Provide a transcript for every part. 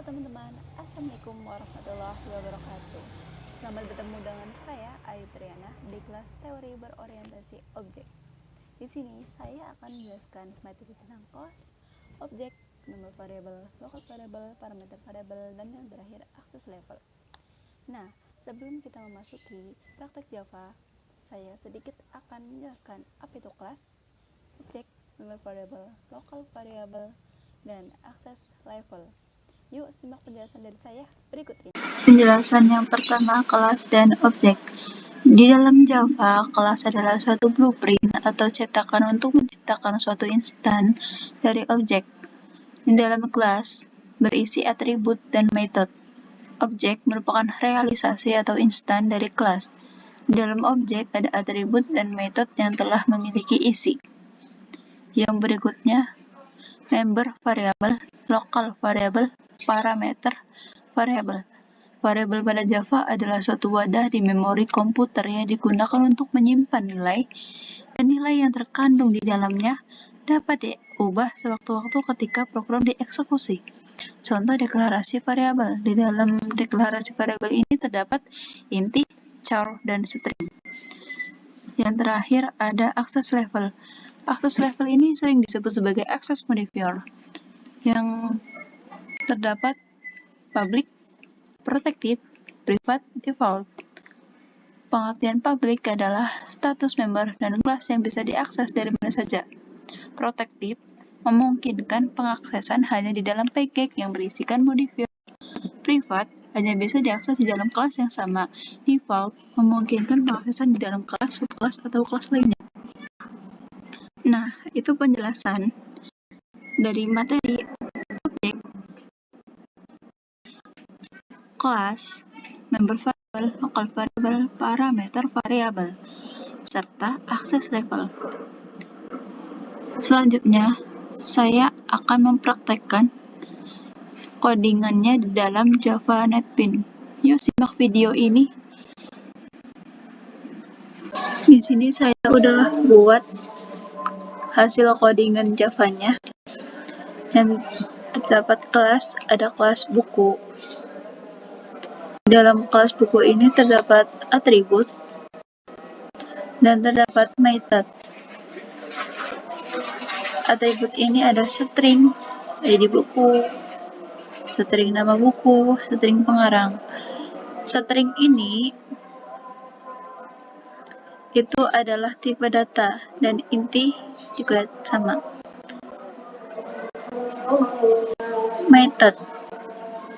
Halo teman-teman, Assalamualaikum warahmatullahi wabarakatuh. Selamat bertemu dengan saya, Ayu Triana, di kelas teori berorientasi objek. Di sini saya akan menjelaskan materi tentang kelas, objek, nomor variabel, local variable, parameter variabel, dan yang terakhir access level. Nah, sebelum kita memasuki praktek Java, saya sedikit akan menjelaskan apa itu kelas, objek, nomor variabel, local variable, dan access level. Yuk simak penjelasan dari saya berikut ini. Penjelasan yang pertama, kelas dan objek. Di dalam Java, kelas adalah suatu blueprint atau cetakan untuk menciptakan suatu instan dari objek. Di dalam kelas, berisi atribut dan metode. Objek merupakan realisasi atau instan dari kelas. Di dalam objek ada atribut dan metode yang telah memiliki isi. Yang berikutnya, member variable, local variable, parameter variable. Variabel pada Java adalah suatu wadah di memori komputer yang digunakan untuk menyimpan nilai, dan nilai yang terkandung di dalamnya dapat diubah sewaktu-waktu ketika program dieksekusi. Contoh deklarasi variabel. Di dalam deklarasi variabel ini terdapat inti, char, dan string. Yang terakhir ada access level. Access level ini sering disebut sebagai access modifier, yang terdapat public, protected, private, default. Pengertian public adalah status member dan kelas yang bisa diakses dari mana saja. Protected memungkinkan pengaksesan hanya di dalam package yang berisikan modifier. Private hanya bisa diakses di dalam kelas yang sama. Default memungkinkan pengaksesan di dalam kelas, subkelas, atau kelas lainnya. Nah, itu penjelasan dari materi objek, kelas, member variable, local variable, parameter variable, serta access level. Selanjutnya, saya akan mempraktekkan codingannya di dalam Java NetBeans. Yuk simak video ini. Di sini saya udah buat hasil codingan Java-nya. Dan terdapat kelas, ada kelas buku. Di dalam kelas buku ini terdapat atribut dan terdapat method. Atribut ini ada string, ID buku, string nama buku, string pengarang. String ini itu adalah tipe data dan inti juga sama. Method.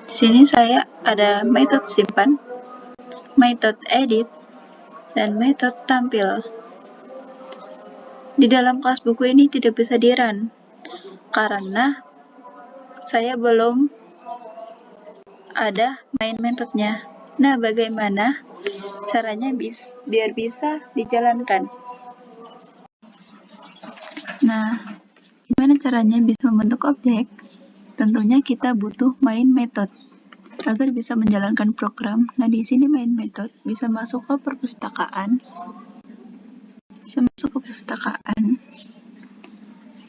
Di sini saya ada method simpan, method edit, dan method tampil. Di dalam kelas buku ini tidak bisa di-run karena saya belum ada main methodnya. Nah, bagaimana caranya biar bisa dijalankan? Nah, gimana caranya bisa membentuk objek? Tentunya kita butuh main method agar bisa menjalankan program. Nah, di sini main method bisa masuk ke perpustakaan,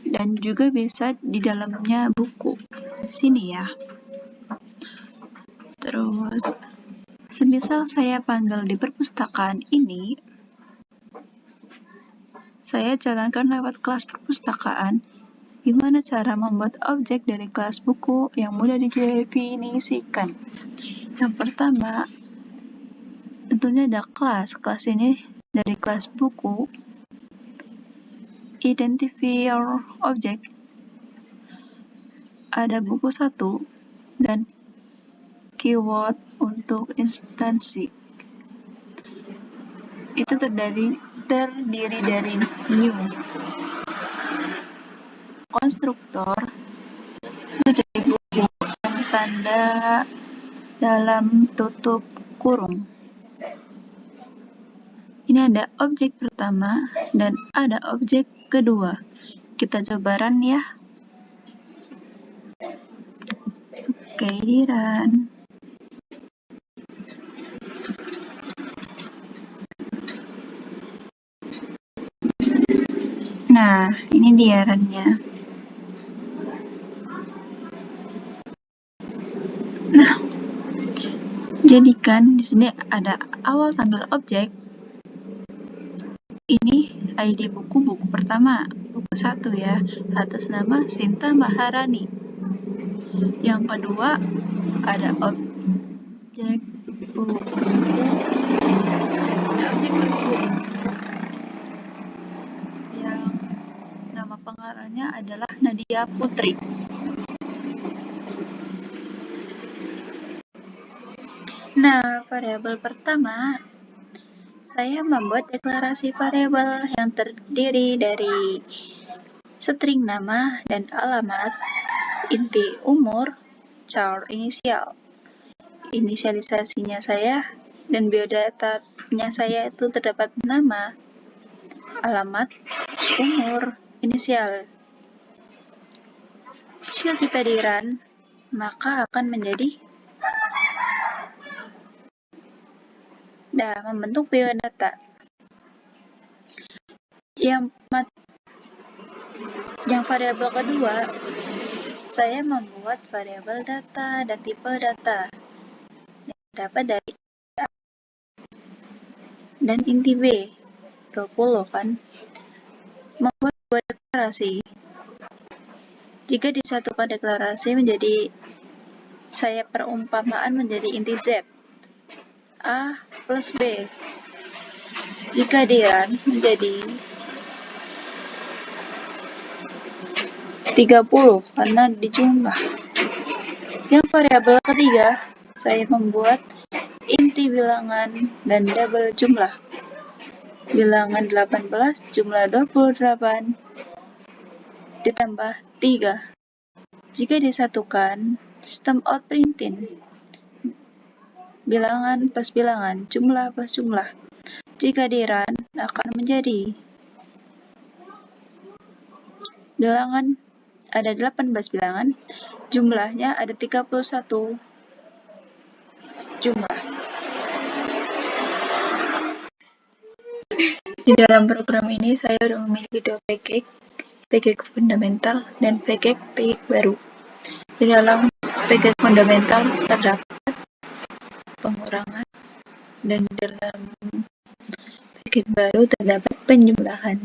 dan juga bisa di dalamnya buku. Sini ya. Terus, semisal saya panggil di perpustakaan ini, saya jalankan lewat kelas perpustakaan. Gimana cara membuat objek dari kelas buku yang mudah didefinisikan? Yang pertama, tentunya ada kelas. Kelas ini dari kelas buku, identifier object, ada buku 1, dan keyword untuk instansi. Itu terdiri dari new. Konstruktor itu dari buku dan tanda dalam tutup kurung. Ini ada objek pertama dan ada objek kedua. Kita coba run ya. Oke, di run. Nah, ini dia runnya. Jadikan di sini ada awal tampil objek. Ini ID buku pertama, buku 1 ya, atas nama Sinta Maharani. Yang kedua ada objek buku, ada objek textbook yang nama pengarangnya adalah Nadia Putri. Nah, variabel pertama, saya membuat deklarasi variabel yang terdiri dari string nama dan alamat, inti umur, char inisial. Inisialisasinya saya dan biodatanya saya itu terdapat nama, alamat, umur, inisial. Jika kita di run, maka akan menjadi membentuk biodata. Yang variabel kedua, saya membuat variabel data dan tipe data yang dapat dari A dan inti B 20 kan. Membuat sebuah deklarasi. Jika disatukan deklarasi menjadi saya perumpamaan menjadi inti Z A plus B. Jika di run menjadi 30 karena dijumlah. Yang variabel ketiga, saya membuat inti bilangan dan double jumlah. Bilangan 18, jumlah 28 ditambah 3. Jika disatukan, sistem out printing. Bilangan plus bilangan, jumlah plus jumlah. Jika di run, akan menjadi bilangan ada 18 bilangan, jumlahnya ada 31 jumlah. Di dalam program ini saya sudah memiliki 2 package fundamental dan package baru. Di dalam package fundamental terdapat pengurangan dan di dalam package baru terdapat penjumlahan.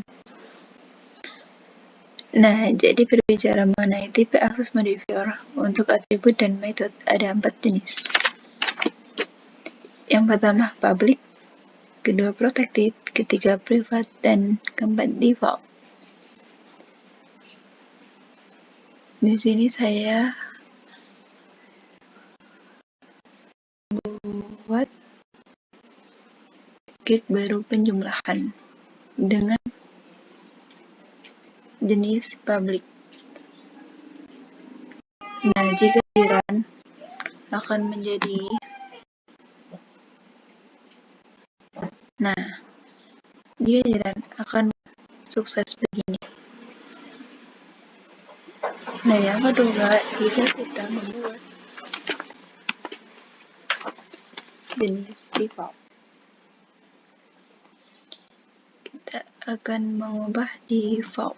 Nah, jadi berbicara mengenai tipe akses modifier untuk atribut dan metode ada 4 jenis. Yang pertama public, kedua protected, ketiga private, dan keempat default. Di sini saya membuat package baru penjumlahan dengan jenis public. Nah, jika di run akan menjadi jika di run akan sukses begini. Nah, yang kedua, jika kita membuat jenis default, kita akan mengubah default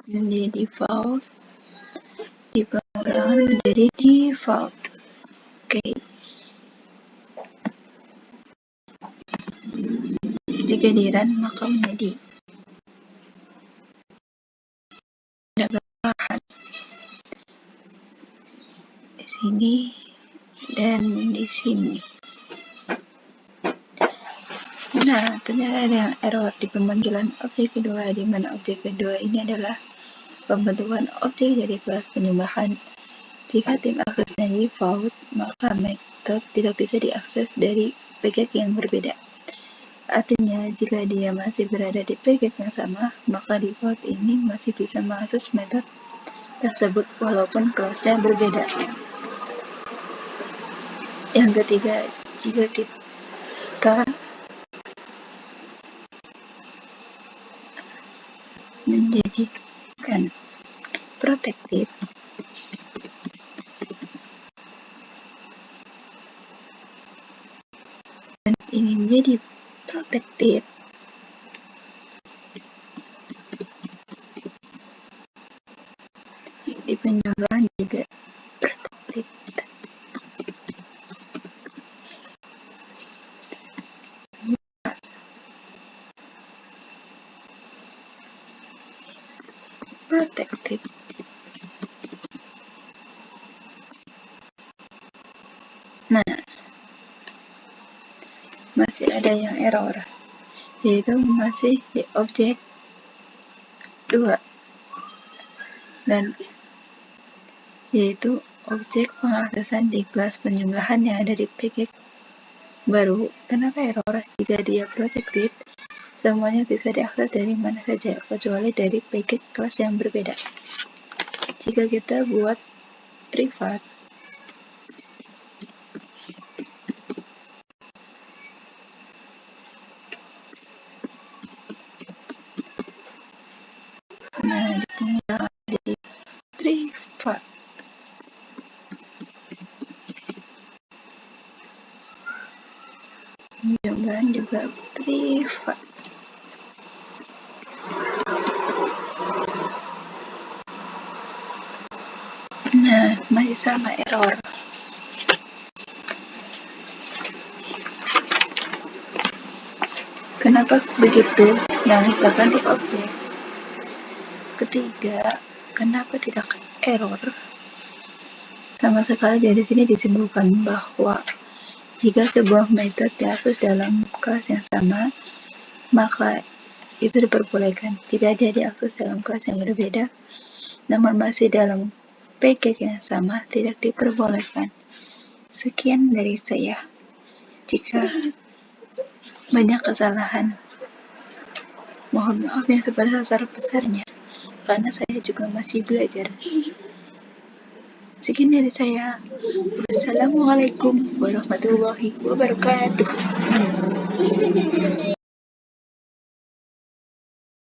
menjadi default, di pengurangan menjadi default. Oke. Jika di run maka menjadi ada kesalahan di sini dan di sini. Nah, ternyata ada yang error di pemanggilan objek kedua, di mana objek kedua ini adalah pembentukan objek dari kelas penjumlahan. Jika tim aksesnya default, maka metode tidak bisa diakses dari package yang berbeda. Artinya, jika dia masih berada di package yang sama, maka default ini masih bisa mengakses metode tersebut walaupun kelasnya berbeda. Yang ketiga, jika kita menjadikan protected, dan ini menjadi protected, protected. Nah, masih ada yang error, yaitu masih di objek 2, dan yaitu objek pengaksesan di kelas penjumlahan yang ada di package baru. Kenapa error? Jika dia protected, semuanya bisa diakses dari mana saja, kecuali dari package kelas yang berbeda. Jika kita buat privat, nah di penggunaan di privat, jumlahan juga privat. Nah, masih sama error. Kenapa begitu? Nah, misalkan di objek ketiga, kenapa tidak error? Sama sekali dari sini disebutkan bahwa jika sebuah metode diakses dalam kelas yang sama, maka itu diperbolehkan. Tidak dia diakses dalam kelas yang berbeda, namun masih dalam package yang sama, tidak diperbolehkan. Sekian dari saya. Jika banyak kesalahan, mohon maaf yang sebesar-besarnya, karena saya juga masih belajar. Sekian dari saya. Wassalamualaikum warahmatullahi wabarakatuh.